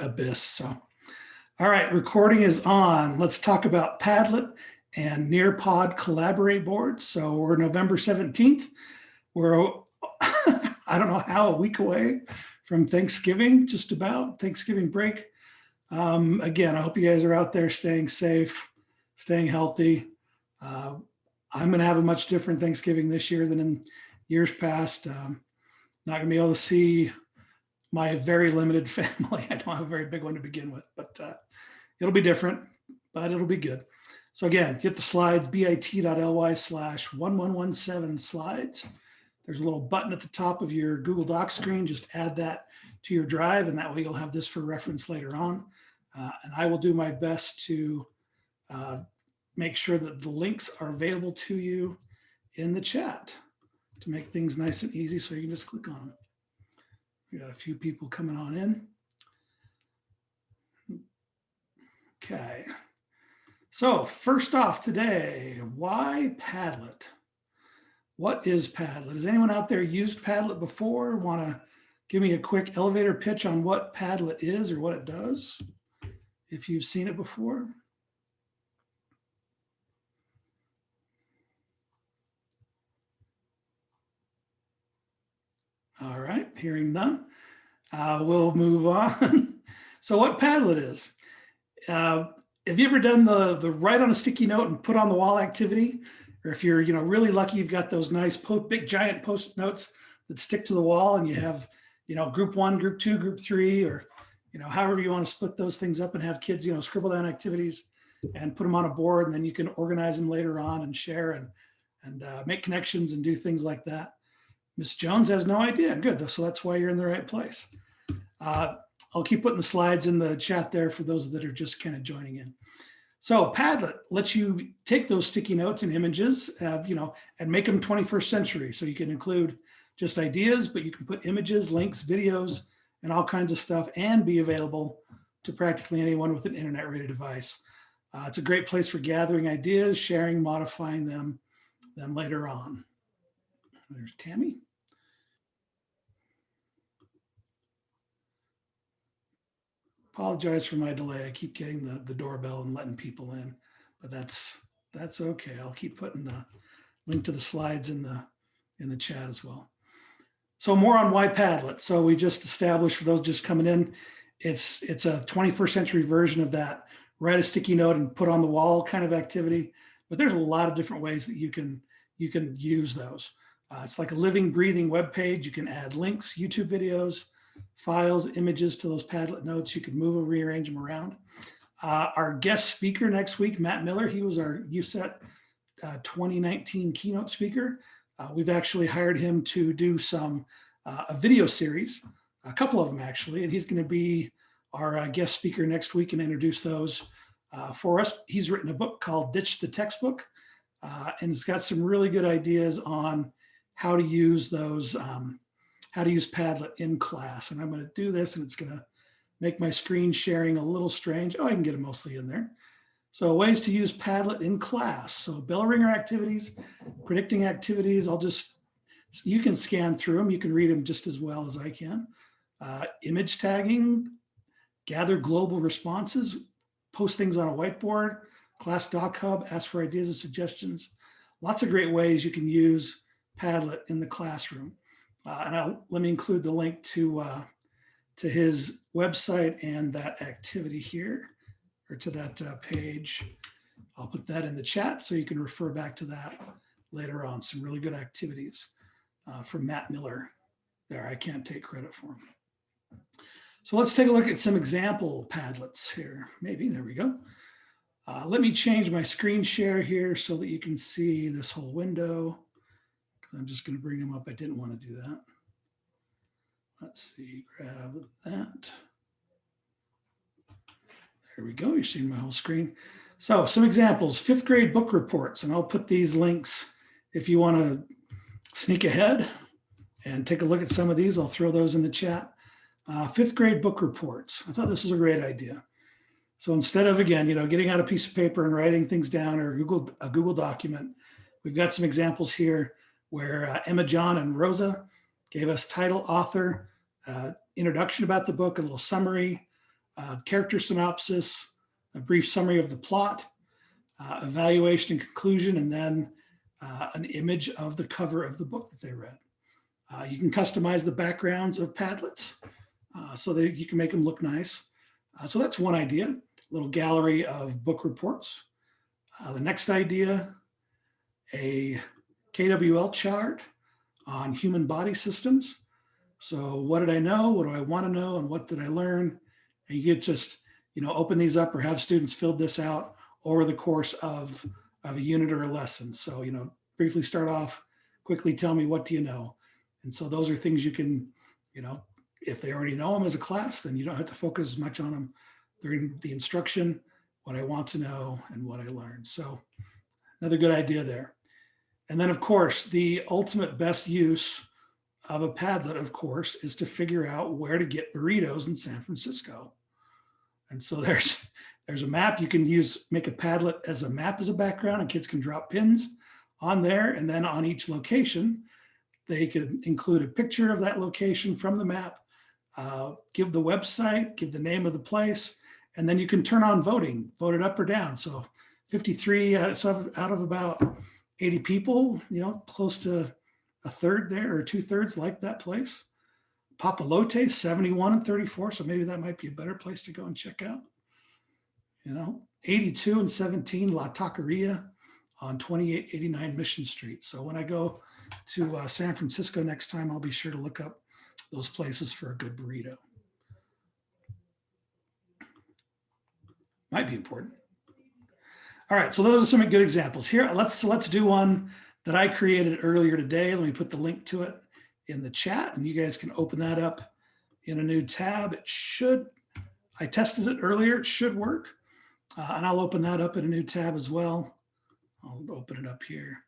abyss. So, all right, recording is on. Let's talk about Padlet and Nearpod Collaborate boards. So we're November 17th. We're, I don't know how, a week away from Thanksgiving, just about Thanksgiving break. Again, I hope you guys are out there staying safe, staying healthy. I'm going to have a much different Thanksgiving this year than in years past. Not going to be able to see my very limited family. I don't have a very big one to begin with, but it'll be different, but it'll be good. So again, get the slides, bit.ly/1117 slides. There's a little button at the top of your Google Docs screen. Just add that to your drive, and that way you'll have this for reference later on. And I will do my best to make sure that the links are available to you in the chat to make things nice and easy, so you can just click on them. We got a few people coming on in. Okay. So first off today, why Padlet? What is Padlet? Has anyone out there used Padlet before? Want to give me a quick elevator pitch on what Padlet is or what it does, if you've seen it before? All right, hearing none, we'll move on. So what Padlet is, have you ever done the write on a sticky note and put on the wall activity? Or if you're really lucky, you've got those nice big giant post notes that stick to the wall, and you have group 1, group 2, group 3, or however you want to split those things up and have kids scribble down activities and put them on a board, and then you can organize them later on and share and make connections and do things like that. Miss Jones has no idea. Good. So that's why you're in the right place. I'll keep putting the slides in the chat there for those that are just kind of joining in. So Padlet lets you take those sticky notes and images, and make them 21st century. So you can include just ideas, but you can put images, links, videos, and all kinds of stuff, and be available to practically anyone with an internet-ready device. It's a great place for gathering ideas, sharing, modifying them later on. There's Tammy. Apologize for my delay. I keep getting the doorbell and letting people in, but that's okay. I'll keep putting the link to the slides in the chat as well. So more on why Padlet. So we just established, for those just coming in, it's a 21st century version of that write a sticky note and put on the wall kind of activity. But there's a lot of different ways that you can use those. It's like a living, breathing web page. You can add links, YouTube videos, files, images to those Padlet notes. You can move and rearrange them around. Our guest speaker next week, Matt Miller, he was our USET 2019 keynote speaker. We've actually hired him to do a video series, a couple of them actually, and he's going to be our guest speaker next week and introduce those for us. He's written a book called Ditch the Textbook, and it's got some really good ideas on how to use those, how to use Padlet in class. And I'm going to do this, and it's going to make my screen sharing a little strange. Oh, I can get it mostly in there. So ways to use Padlet in class. So bell ringer activities, predicting activities. You can scan through them. You can read them just as well as I can. Image tagging, gather global responses, post things on a whiteboard, class doc hub, ask for ideas and suggestions. Lots of great ways you can use Padlet in the classroom. And let me include the link to his website and that activity here, or to that page. I'll put that in the chat so you can refer back to that later on. Some really good activities from Matt Miller there. I can't take credit for him. So let's take a look at some example Padlets here. Maybe, there we go. Let me change my screen share here so that you can see this whole window. I'm just going to bring them up. I didn't want to do that. Let's see, grab that. There we go. You're seeing my whole screen. So some examples, 5th grade book reports, and I'll put these links if you want to sneak ahead and take a look at some of these. I'll throw those in the chat. 5th grade book reports. I thought this was a great idea. So instead of, again, getting out a piece of paper and writing things down, or a Google document, we've got some examples here where Emma, John, and Rosa gave us title, author, introduction about the book, a little summary, character synopsis, a brief summary of the plot, evaluation and conclusion, and then an image of the cover of the book that they read. You can customize the backgrounds of Padlets so that you can make them look nice. So that's one idea, a little gallery of book reports. The next idea, a KWL chart on human body systems. So what did I know? What do I want to know? And what did I learn? And you could just, open these up or have students fill this out over the course of a unit or a lesson. So, briefly start off, quickly tell me, what do you know? And so those are things you can, if they already know them as a class, then you don't have to focus as much on them during the instruction, what I want to know and what I learned. So another good idea there. And then of course, the ultimate best use of a Padlet, of course, is to figure out where to get burritos in San Francisco. And so there's a map you can use, make a Padlet as a map as a background, and kids can drop pins on there. And then on each location, they can include a picture of that location from the map, give the website, give the name of the place, and then you can turn on voting, vote it up or down. So 53 out of about 80 people, close to a third there or 2/3 like that place. Papalote, 71 and 34. So maybe that might be a better place to go and check out. 82 and 17 La Taqueria on 2889 Mission Street. So when I go to San Francisco next time, I'll be sure to look up those places for a good burrito. Might be important. All right, so those are some good examples here. Let's do one that I created earlier today. Let me put the link to it in the chat, and you guys can open that up in a new tab. I tested it earlier, it should work. And I'll open that up in a new tab as well. I'll open it up here.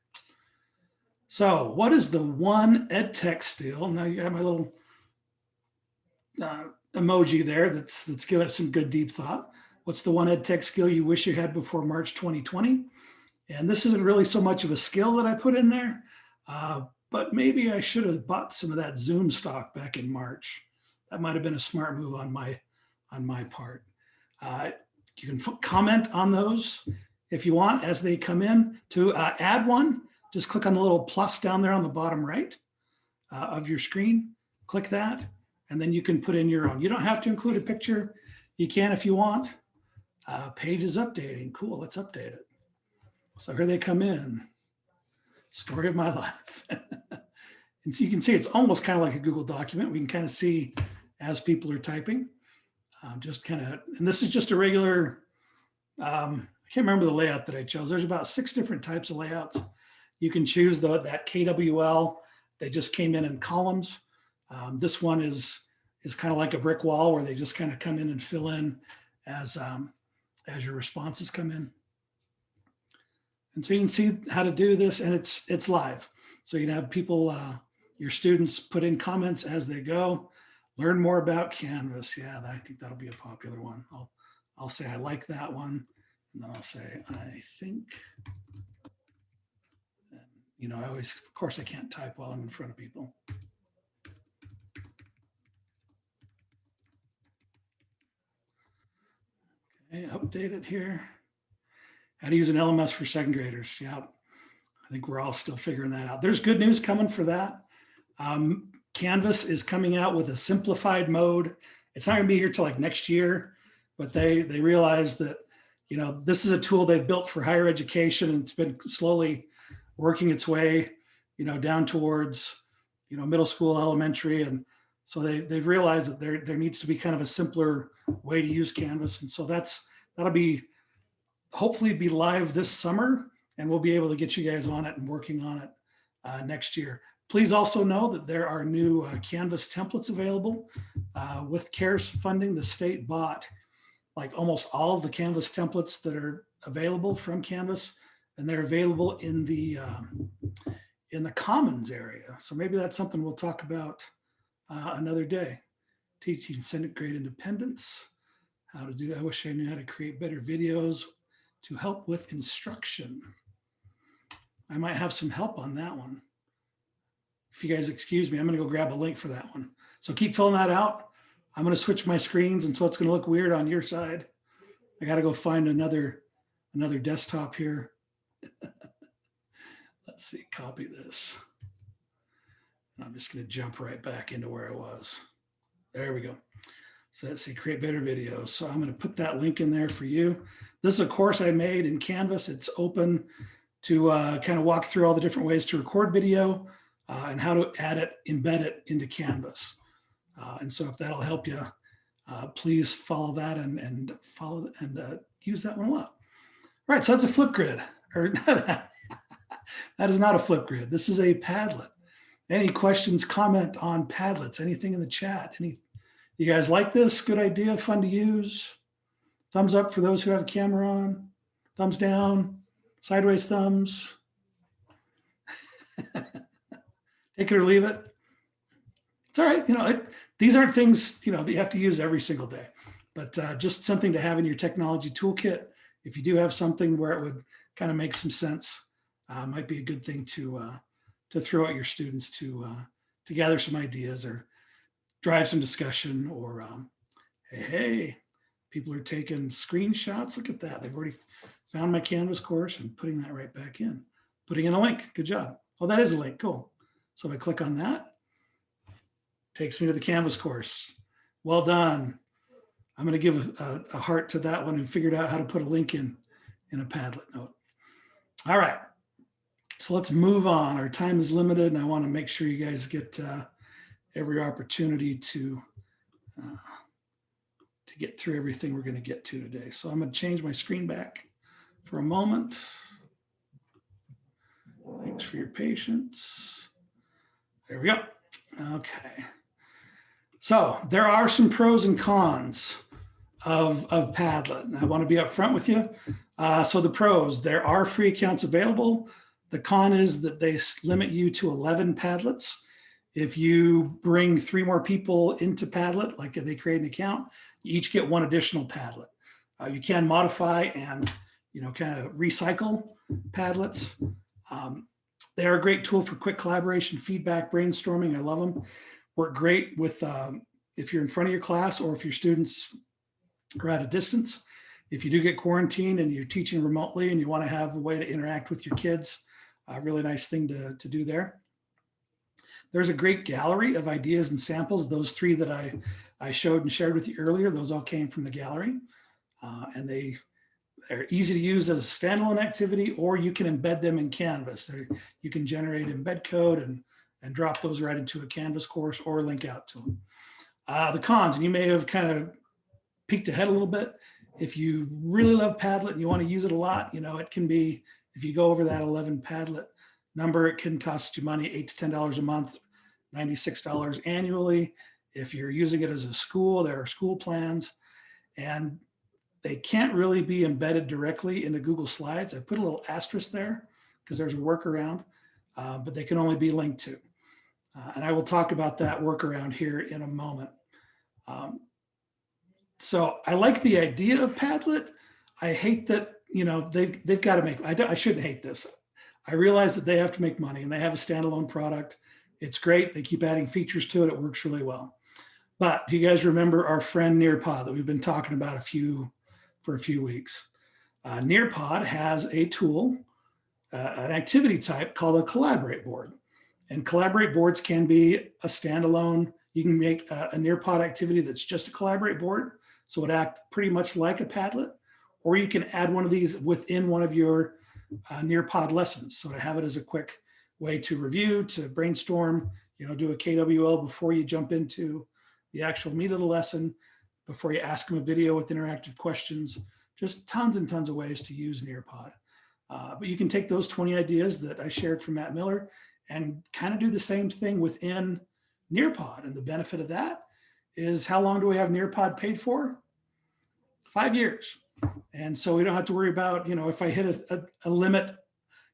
So what is the one EdTech skill? Now you got my little emoji there that's giving it some good deep thought. What's the one EdTech skill you wish you had before March 2020? And this isn't really so much of a skill that I put in there, but maybe I should have bought some of that Zoom stock back in March. That might have been a smart move on my part. You can comment on those if you want as they come in. To add one, just click on the little plus down there on the bottom right of your screen. Click that, and then you can put in your own. You don't have to include a picture. You can if you want. Page is updating. Cool, let's update it. So here they come in. Story of my life. And so you can see it's almost kind of like a Google document. We can kind of see as people are typing. And this is just a regular, I can't remember the layout that I chose. There's about 6 different types of layouts. You can choose that KWL. They just came in columns. This one is kind of like a brick wall where they just kind of come in and fill in as your responses come in. And so you can see how to do this, and it's live. So you can have people, your students put in comments as they go. Learn more about Canvas. Yeah, I think that'll be a popular one. I'll say I like that one, and then I'll say I think. And, I always, of course, I can't type while I'm in front of people. Okay, update it here. How to use an LMS for second graders. Yeah, I think we're all still figuring that out. There's good news coming for that. Canvas is coming out with a simplified mode. It's not going to be here till like next year, but they realize that, this is a tool they've built for higher education, and it's been slowly working its way, down towards, middle school, elementary. And so they've realized that there needs to be kind of a simpler way to use Canvas. And so that'll be hopefully be live this summer, and we'll be able to get you guys on it and working on it next year. Please also know that there are new Canvas templates available. With CARES funding, the state bought like almost all of the Canvas templates that are available from Canvas, and they're available in the Commons area. So maybe that's something we'll talk about another day. Teaching second grade independence, how to do, I wish I knew how to create better videos to help with instruction. I might have some help on that one. If you guys excuse me, I'm going to go grab a link for that one. So keep filling that out. I'm going to switch my screens, and so it's going to look weird on your side. I got to go find another desktop here. Let's see, copy this. I'm just going to jump right back into where I was. There we go. So let's see, create better videos. So I'm going to put that link in there for you. This is a course I made in Canvas. It's open to kind of walk through all the different ways to record video and how to add it, embed it into Canvas. And so if that'll help you, please follow that and use that one a lot. All right, so that's a Flipgrid. Or that is not a Flipgrid. This is a Padlet. Any questions, comment on Padlets, anything in the chat? You guys like this? Good idea, fun to use? Thumbs up for those who have a camera on. Thumbs down, sideways thumbs. Take it or leave it. It's all right. These aren't things, that you have to use every single day, but just something to have in your technology toolkit. If you do have something where it would kind of make some sense, might be a good thing to throw at your students to gather some ideas or drive some discussion, or hey, people are taking screenshots. Look at that. They've already found my Canvas course and putting that right back in, putting in a link. Good job. Oh, that is a link. Cool. So if I click on that, takes me to the Canvas course. Well done. I'm going to give a heart to that one who figured out how to put a link in a Padlet note. All right. So let's move on. Our time is limited, and I want to make sure you guys get every opportunity to get through everything we're going to get to today. So I'm going to change my screen back for a moment. Thanks for your patience. There we go. Okay. So there are some pros and cons of Padlet, and I want to be upfront with you. So the pros, there are free accounts available. The con is that they limit you to 11 Padlets. If you bring 3 more people into Padlet, like if they create an account, you each get 1 additional Padlet. You can modify and kind of recycle Padlets. They're a great tool for quick collaboration, feedback, brainstorming. I love them. Work great with if you're in front of your class or if your students are at a distance. If you do get quarantined and you're teaching remotely and you want to have a way to interact with your kids, a really nice thing to do there. There's a great gallery of ideas and samples. Those 3 that I showed and shared with you earlier, those all came from the gallery. And they're easy to use as a standalone activity, or you can embed them in Canvas. You can generate embed code and drop those right into a Canvas course or link out to them. The cons, and you may have kind of peeked ahead a little bit. If you really love Padlet and you want to use it a lot, it can be, if you go over that 11 Padlet number, it can cost you money, $8 to $10 a month, $96 annually. If you're using it as a school, there are school plans, and they can't really be embedded directly into Google Slides. I put a little asterisk there because there's a workaround, but they can only be linked to. And I will talk about that workaround here in a moment. So I like the idea of Padlet. I hate that, they've got to make, I shouldn't hate this. I realize that they have to make money and they have a standalone product. It's great. They keep adding features to it. It works really well. But do you guys remember our friend Nearpod that we've been talking about for a few weeks? Nearpod has a tool, an activity type called a collaborate board. And collaborate boards can be a standalone. You can make a Nearpod activity that's just a collaborate board, so it acts pretty much like a Padlet, or you can add one of these within one of your Nearpod lessons. So to have it as a quick way to review, to brainstorm, do a KWL before you jump into the actual meat of the lesson, before you ask them a video with interactive questions, just tons and tons of ways to use Nearpod. But you can take those 20 ideas that I shared from Matt Miller and kind of do the same thing within Nearpod. And the benefit of that is, how long do we have Nearpod paid for? 5 years. And so we don't have to worry about, if I hit a limit,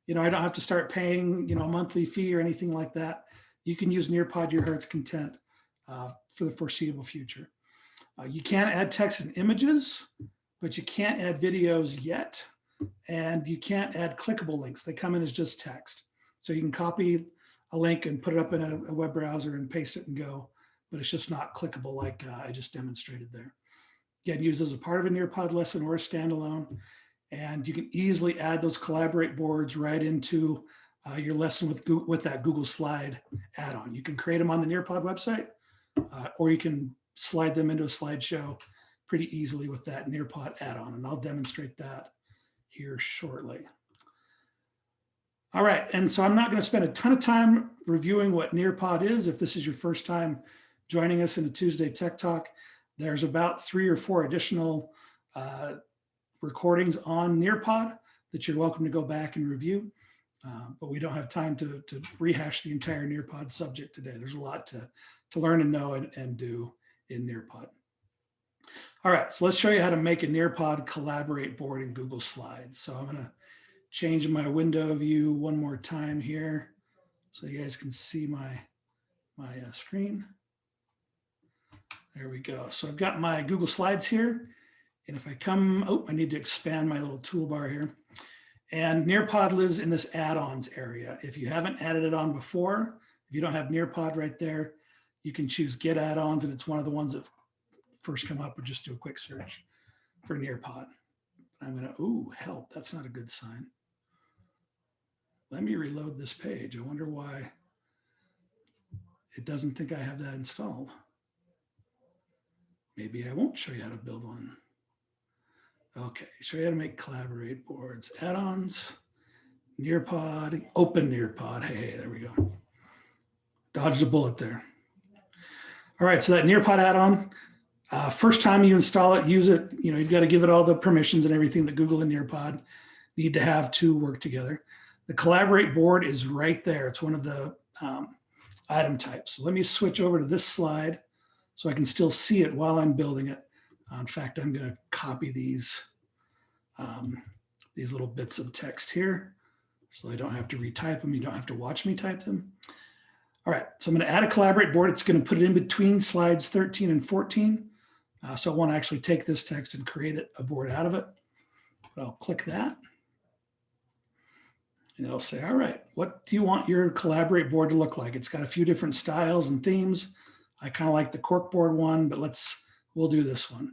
I don't have to start paying, a monthly fee or anything like that. You can use Nearpod your heart's content for the foreseeable future. You can add text and images, but you can't add videos yet. And you can't add clickable links. They come in as just text. So you can copy a link and put it up in a web browser and paste it and go, but it's just not clickable like I just demonstrated there. Again, used as a part of a Nearpod lesson or a standalone. And you can easily add those collaborate boards right into your lesson with that Google Slide add-on. You can create them on the Nearpod website, or you can slide them into a slideshow pretty easily with that Nearpod add-on. And I'll demonstrate that here shortly. All right, and so I'm not going to spend a ton of time reviewing what Nearpod is. If this is your first time joining us in a Tuesday Tech Talk, there's about 3 or 4 additional recordings on Nearpod that you're welcome to go back and review. But we don't have time to rehash the entire Nearpod subject today. There's a lot to learn and know and do in Nearpod. All right, so let's show you how to make a Nearpod collaborate board in Google Slides. So I'm going to change my window view one more time here so you guys can see my screen. There we go. So I've got my Google Slides here. And if I come, I need to expand my little toolbar here. And Nearpod lives in this add-ons area. If you haven't added it on before, if you don't have Nearpod right there, you can choose Get Add-ons, and it's one of the ones that first come up, or just do a quick search for Nearpod. I'm gonna, ooh, help, that's not a good sign. Let me reload this page. I wonder why it doesn't think I have that installed. Maybe I won't show you how to build one. Okay, show you how to make collaborate boards, add-ons, Nearpod, open Nearpod. Hey, there we go. Dodged a bullet there. All right, so that Nearpod add-on, first time you install it, use it, you've got to give it all the permissions and everything that Google and Nearpod need to have to work together. The collaborate board is right there. It's one of the item types. So let me switch over to this slide so I can still see it while I'm building it. In fact, I'm going to copy these little bits of text here so I don't have to retype them. You don't have to watch me type them. All right, so I'm going to add a collaborate board. It's going to put it in between slides 13 and 14. So I want to actually take this text and create a board out of it. But I'll click that. And it'll say, all right, what do you want your collaborate board to look like? It's got a few different styles and themes. I kind of like the corkboard one, but we'll do this one.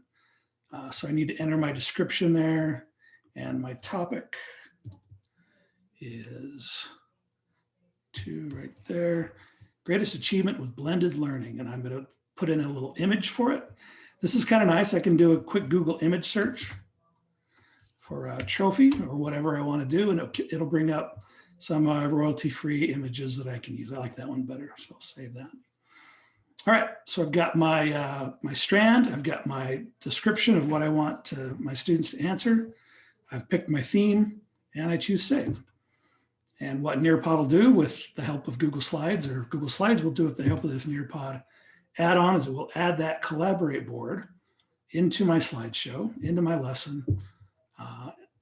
So I need to enter my description there, and my topic is 2 right there. Greatest achievement with blended learning, and I'm going to put in a little image for it. This is kind of nice. I can do a quick Google image search for a trophy or whatever I want to do, and it'll bring up some royalty-free images that I can use. I like that one better, so I'll save that. All right, so I've got my strand, I've got my description of what I want my students to answer. I've picked my theme, and I choose save. And what Nearpod will do with the help of Google Slides, or Google Slides will do with the help of this Nearpod add-on, is it will add that collaborate board into my slideshow, into my lesson.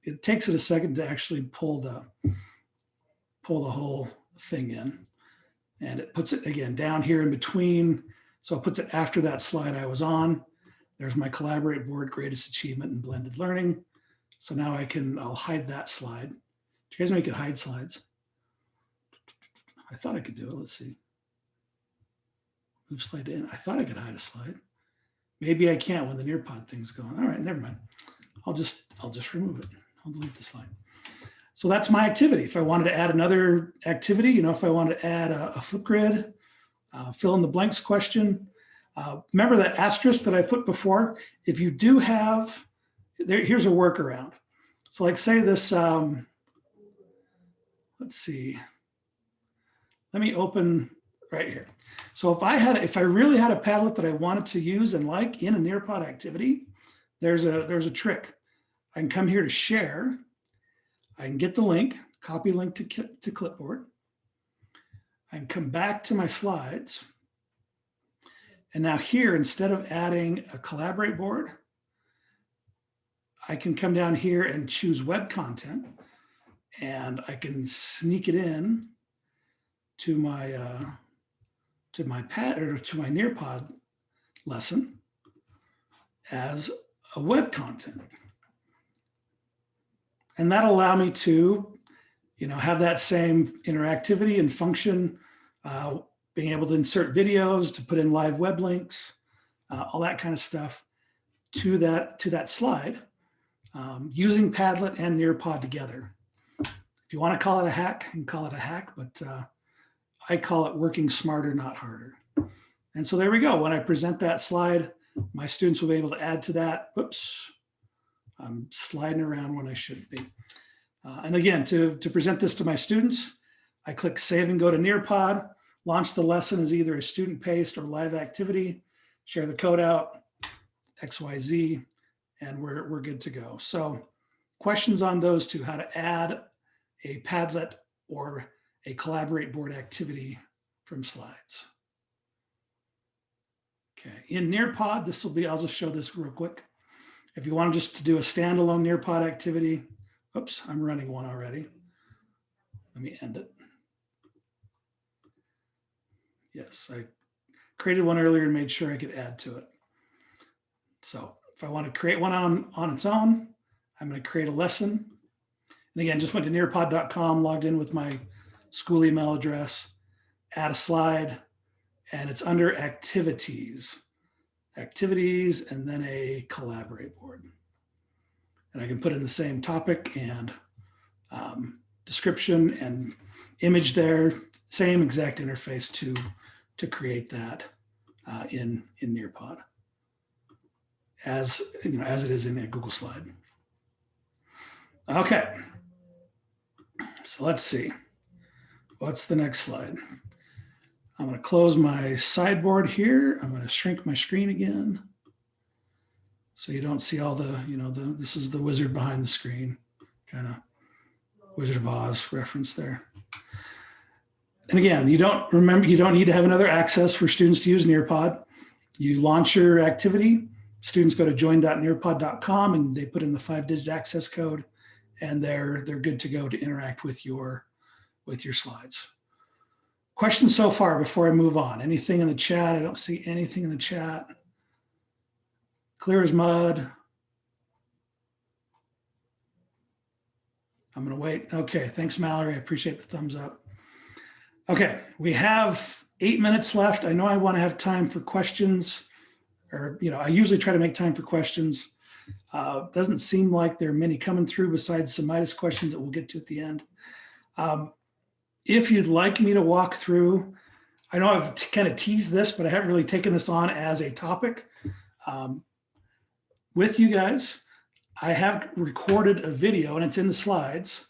It takes it a second to actually pull the whole thing in. And it puts it again down here in between. So it puts it after that slide I was on. There's my collaborate board, greatest achievement in blended learning. So now I'll hide that slide. Do you guys know you could hide slides? I thought I could do it. Let's see. Move slide in. I thought I could hide a slide. Maybe I can't when the Nearpod thing's going. All right, never mind. I'll just remove it. I'll delete the slide. So that's my activity. If I wanted to add another activity, if I wanted to add a Flipgrid, fill in the blanks question. Remember that asterisk that I put before? If you do have, here's a workaround. So like say this, let's see. Let me open right here. So if I really had a Padlet that I wanted to use and like in a Nearpod activity, there's a trick. I can come here to share. I can get the link, copy link to clipboard. I can come back to my slides. And now here, instead of adding a collaborate board, I can come down here and choose web content, and I can sneak it in to my Nearpod lesson as a web content. And that'll allow me to, have that same interactivity and function being able to insert videos, to put in live web links, all that kind of stuff to that slide, using Padlet and Nearpod together. If you want to call it a hack, you can call it a hack, but I call it working smarter, not harder. And so there we go. When I present that slide, my students will be able to add to that. Whoops, I'm sliding around when I shouldn't be. And again, to present this to my students, I click Save and go to Nearpod, launch the lesson as either a student-paced or live activity, share the code out, XYZ, and we're good to go. So questions on those two, how to add a Padlet or a Collaborate board activity from slides. Okay, in Nearpod, this will be, I'll just show this real quick. If you want just to do a standalone Nearpod activity, oops, I'm running one already. Let me end it. Yes, I created one earlier and made sure I could add to it. So if I want to create one on its own, I'm going to create a lesson. And again, just went to nearpod.com, logged in with my school email address, add a slide, and it's under activities, and then a Collaborate board. And I can put in the same topic and description and image there, same exact interface to create that in Nearpod, as it is in a Google slide. Okay, so let's see. What's the next slide? I'm going to close my sideboard here. I'm going to shrink my screen again, so you don't see all the, this is the wizard behind the screen, kind of Wizard of Oz reference there. And again, you don't need to have another access for students to use Nearpod. You launch your activity, students go to join.nearpod.com and they put in the 5-digit access code, and they're good to go to interact with your slides. Questions so far before I move on? Anything in the chat? I don't see anything in the chat. Clear as mud. I'm going to wait. Okay, thanks, Mallory. I appreciate the thumbs up. Okay, we have 8 minutes left. I know I want to have time for questions, or I usually try to make time for questions. Doesn't seem like there are many coming through besides some Midas questions that we'll get to at the end. If you'd like me to walk through, I know I've kind of teased this, but I haven't really taken this on as a topic with you guys. I have recorded a video, and it's in the slides,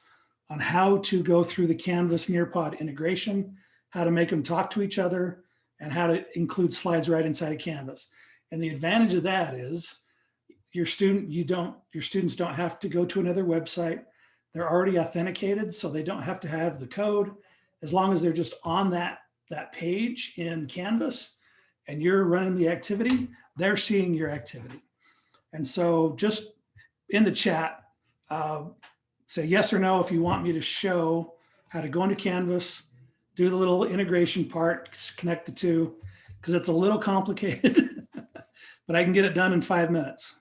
on how to go through the Canvas Nearpod integration, how to make them talk to each other, and how to include slides right inside of Canvas. And the advantage of that is your students don't have to go to another website. They're already authenticated, so they don't have to have the code. As long as they're just on that page in Canvas and you're running the activity, they're seeing your activity. And so just in the chat, say yes or no if you want me to show how to go into Canvas, do the little integration part, connect the two, because it's a little complicated, but I can get it done in 5 minutes.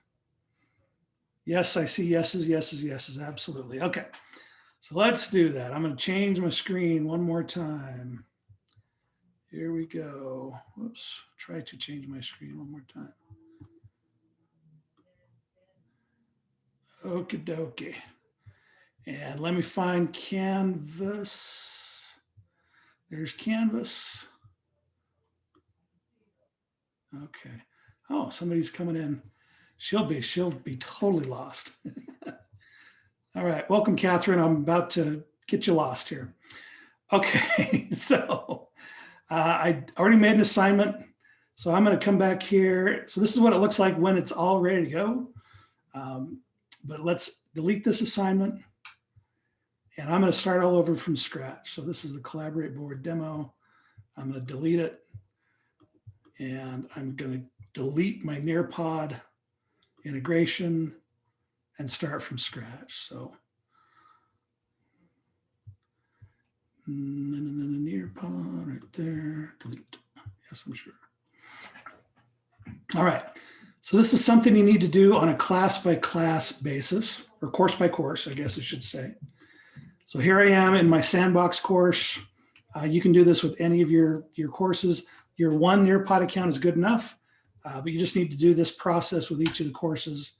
Yes, I see yeses, yeses, yeses, absolutely. Okay, so let's do that. I'm going to change my screen one more time. Here we go. Whoops, try to change my screen one more time. Okie dokie. And let me find Canvas. There's Canvas. Okay. Oh, somebody's coming in. She'll be totally lost. All right, welcome, Catherine. I'm about to get you lost here. Okay, so I already made an assignment. So I'm going to come back here. So this is what it looks like when it's all ready to go. But let's delete this assignment. And I'm going to start all over from scratch. So this is the Collaborate board demo. I'm going to delete it. And I'm going to delete my Nearpod integration and start from scratch. So Nearpod right there, delete. Yes, I'm sure. All right. So this is something you need to do on a class by class basis, or course by course, I guess I should say. So here I am in my sandbox course. You can do this with any of your courses. Your one Nearpod account is good enough, but you just need to do this process with each of the courses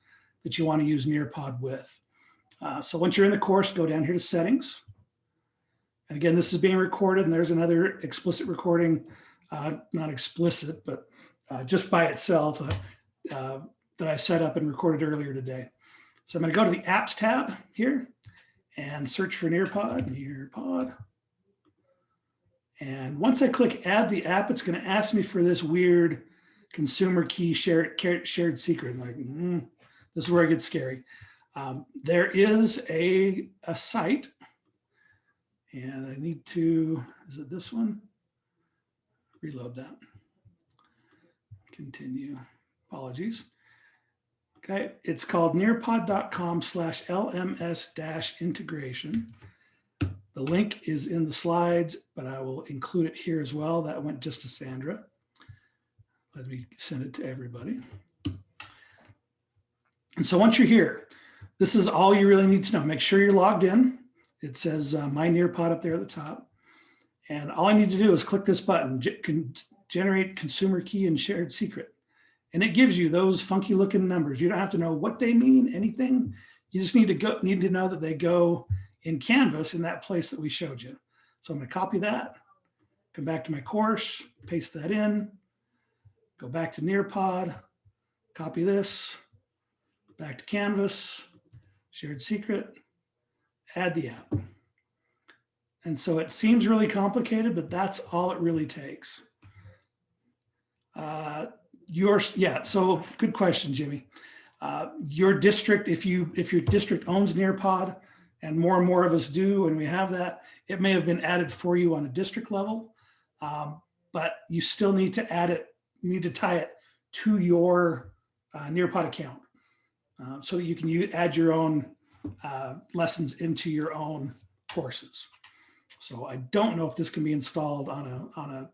that you want to use Nearpod with. So once you're in the course, go down here to settings. And again, this is being recorded, and there's another explicit recording, not explicit, but just by itself that I set up and recorded earlier today. So I'm going to go to the apps tab here and search for Nearpod. And once I click add the app, it's going to ask me for this weird consumer key shared secret. I'm like, this is where it gets scary. There is a site, and I need to, is it this one? Reload that. Continue. Apologies. Okay, it's called nearpod.com/LMS-integration. The link is in the slides, but I will include it here as well. That went just to Sandra. Let me send it to everybody. And so once you're here, this is all you really need to know. Make sure you're logged in. It says My Nearpod up there at the top. And all I need to do is click this button, generate consumer key and shared secret. And it gives you those funky looking numbers. You don't have to know what they mean, anything. You just need to know that they go in Canvas in that place that we showed you. So I'm going to copy that, come back to my course, paste that in, go back to Nearpod, copy this, back to Canvas, shared secret, add the app. And so it seems really complicated, but that's all it really takes. So good question, Jimmy. Your district, if your district owns Nearpod, and more of us do, and we have that, it may have been added for you on a district level, but you still need to add it. You need to tie it to your Nearpod account so that you can add your own lessons into your own courses. So I don't know if this can be installed on a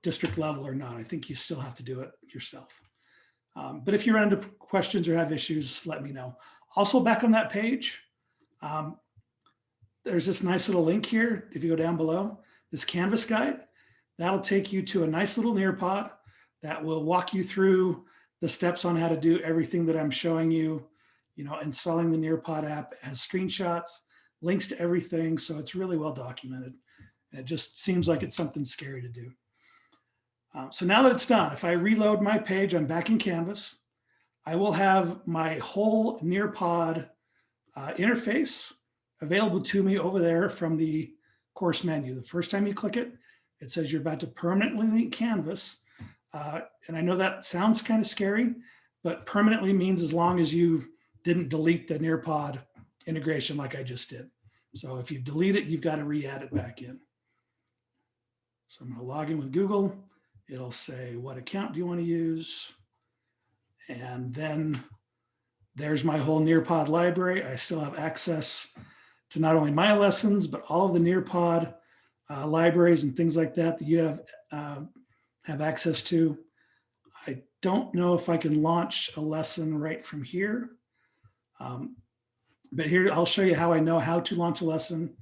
district level or not. I think you still have to do it yourself. But if you run into questions or have issues, let me know. Also, back on that page, there's this nice little link here. If you go down below, this Canvas guide, that'll take you to a nice little Nearpod that will walk you through the steps on how to do everything that I'm showing you. Installing the Nearpod app. It has screenshots, links to everything. So it's really well documented. And it just seems like it's something scary to do. So now that it's done, if I reload my page, I'm back in Canvas. I will have my whole Nearpod interface available to me over there from the course menu. The first time you click it, it says you're about to permanently link Canvas. And I know that sounds kind of scary, but permanently means as long as you didn't delete the Nearpod integration like I just did. So if you delete it, you've got to re-add it back in. So I'm going to log in with Google. It'll say, what account do you want to use? And then there's my whole Nearpod library. I still have access to not only my lessons, but all of the Nearpod libraries and things like that that you have access to. I don't know if I can launch a lesson right from here. But here, I'll show you how I know how to launch a lesson,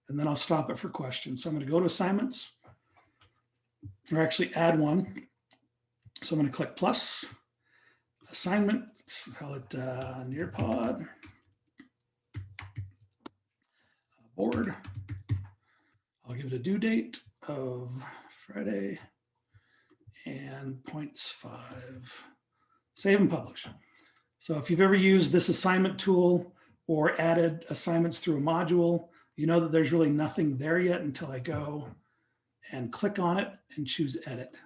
and then I'll stop it for questions. So I'm going to go to assignments, or actually add one. So I'm going to click plus, assignment, call it Nearpod, board. I'll give it a due date of Friday and points 5. Save and publish. So if you've ever used this assignment tool or added assignments through a module, you know that there's really nothing there yet until I go and click on it and choose edit.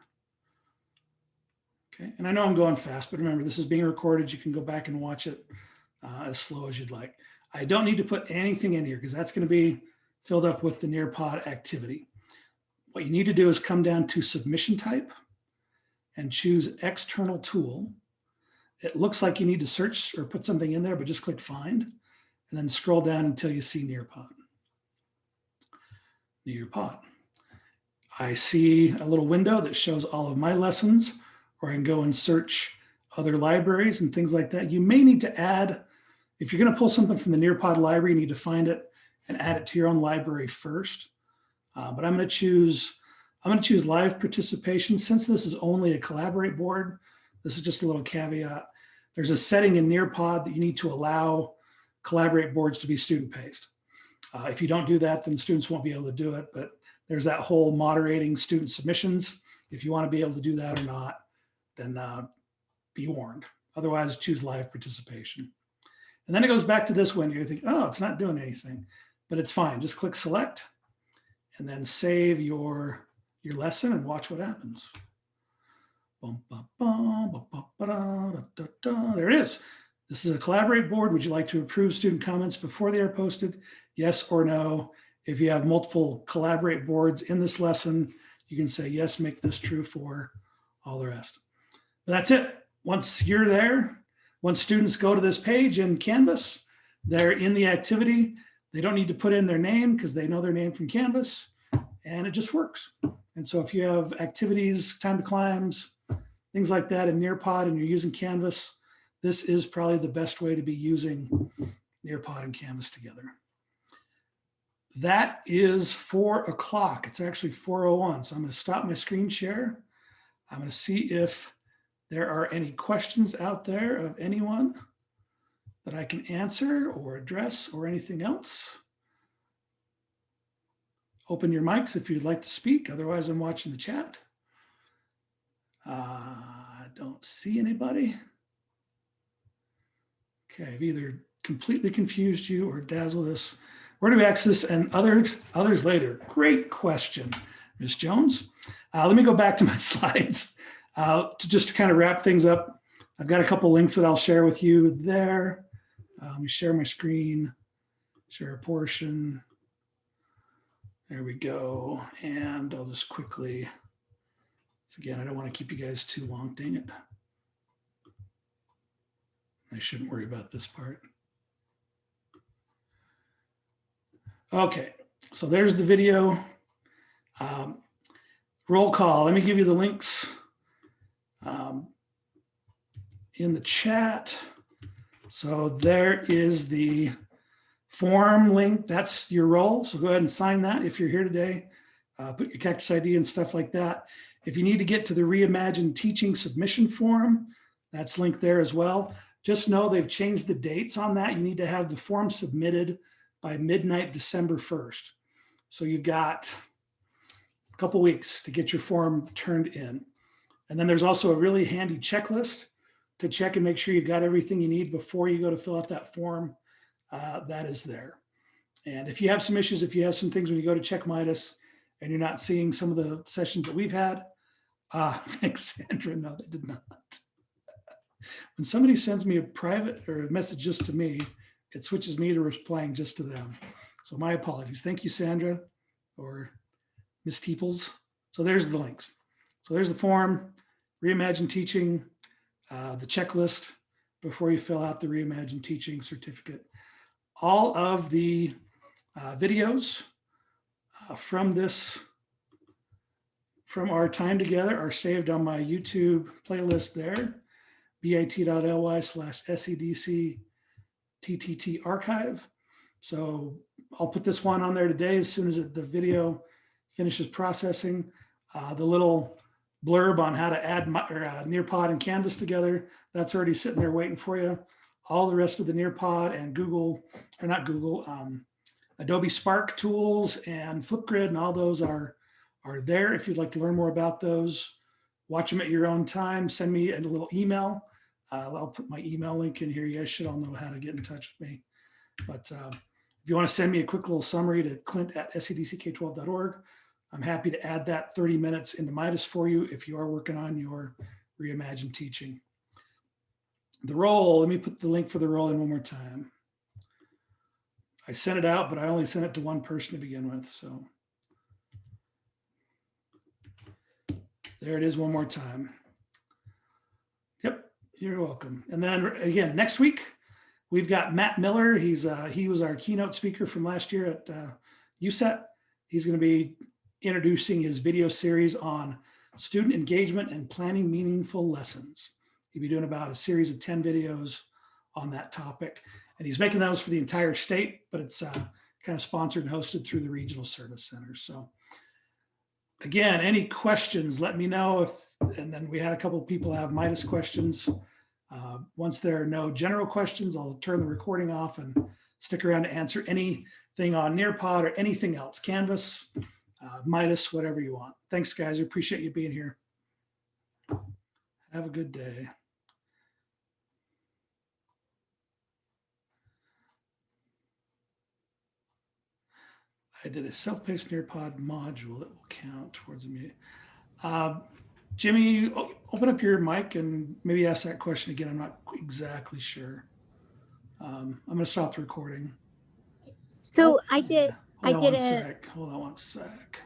Okay, and I know I'm going fast, but remember, this is being recorded. You can go back and watch it as slow as you'd like. I don't need to put anything in here because that's going to be filled up with the Nearpod activity. What you need to do is come down to submission type and choose external tool. It looks like you need to search or put something in there, but just click find and then scroll down until you see Nearpod. Nearpod. I see a little window that shows all of my lessons, or I can go and search other libraries and things like that. You may need to add, if you're going to pull something from the Nearpod library, you need to find it and add it to your own library first. But I'm going to choose live participation. Since this is only a Collaborate board, this is just a little caveat. There's a setting in Nearpod that you need to allow Collaborate boards to be student-paced. If you don't do that, then students won't be able to do it. But there's that whole moderating student submissions. If you want to be able to do that or not, then be warned. Otherwise, choose live participation. And then it goes back to this window. You think, oh, it's not doing anything, but it's fine. Just click select and then save your lesson and watch what happens. There it is. This is a Collaborate board. Would you like to approve student comments before they are posted? Yes or no. If you have multiple Collaborate boards in this lesson, you can say, yes, make this true for all the rest. But that's it. Once you're there, once students go to this page in Canvas, they're in the activity. They don't need to put in their name because they know their name from Canvas, and it just works. And so if you have activities, time to climbs, things like that in Nearpod and you're using Canvas, this is probably the best way to be using Nearpod and Canvas together. That is 4 o'clock. It's actually 4:01. So I'm going to stop my screen share. I'm going to see if there are any questions out there of anyone that I can answer or address or anything else. Open your mics if you'd like to speak. Otherwise, I'm watching the chat. I don't see anybody. Okay, I've either completely confused you or dazzled us. Where do we access and others later? Great question, Ms. Jones. Let me go back to my slides to just kind of wrap things up. I've got a couple links that I'll share with you there. Let me share my screen, share a portion. There we go. And I'll just quickly, so again, I don't want to keep you guys too long, dang it. I shouldn't worry about this part. Okay, so there's the video. Roll call. Let me give you the links in the chat. So there is the form link. That's your role. So go ahead and sign that if you're here today. Put your Cactus ID and stuff like that. If you need to get to the Reimagine Teaching submission form, that's linked there as well. Just know they've changed the dates on that. You need to have the form submitted by midnight, December 1st. So you've got a couple weeks to get your form turned in. And then there's also a really handy checklist to check and make sure you've got everything you need before you go to fill out that form. That is there. And if you have some issues, if you have some things when you go to check Midas and you're not seeing some of the sessions that we've had, thanks, Sandra. No, they did not. When somebody sends me a private or a message just to me, it switches me to replying just to them. So my apologies. Thank you, Sandra or Miss Teeples. So there's the links. So there's the form, Reimagine Teaching, the checklist before you fill out the Reimagine Teaching certificate. All of the videos from our time together are saved on my YouTube playlist there, bit.ly/SEDC/TTT archive. So I'll put this one on there today as soon as the video finishes processing. The little blurb on how to add Nearpod and Canvas together, that's already sitting there waiting for you. All the rest of the Nearpod and Adobe Spark tools and Flipgrid and all those are there. If you'd like to learn more about those, watch them at your own time. Send me a little email. I'll put my email link in here. You guys should all know how to get in touch with me. But if you want to send me a quick little summary to clint@sedck12.org, I'm happy to add that 30 minutes into Midas for you if you are working on your Reimagine Teaching. The role, let me put the link for the role in one more time. I sent it out, but I only sent it to one person to begin with. So there it is one more time. Yep, you're welcome. And then again, next week, we've got Matt Miller. He was our keynote speaker from last year at USET. He's going to be introducing his video series on student engagement and planning meaningful lessons. He'll be doing about a series of 10 videos on that topic. And he's making those for the entire state, but it's kind of sponsored and hosted through the regional service centers. So again, any questions, let me know and then we had a couple of people have Midas questions. Once there are no general questions, I'll turn the recording off and stick around to answer anything on Nearpod or anything else, Canvas, Midas, whatever you want. Thanks, guys. I appreciate you being here. Have a good day. I did a self-paced Nearpod module that will count towards the meeting. Jimmy, open up your mic and maybe ask that question again. I'm not exactly sure. I'm going to stop the recording. So I did. Hold on one sec.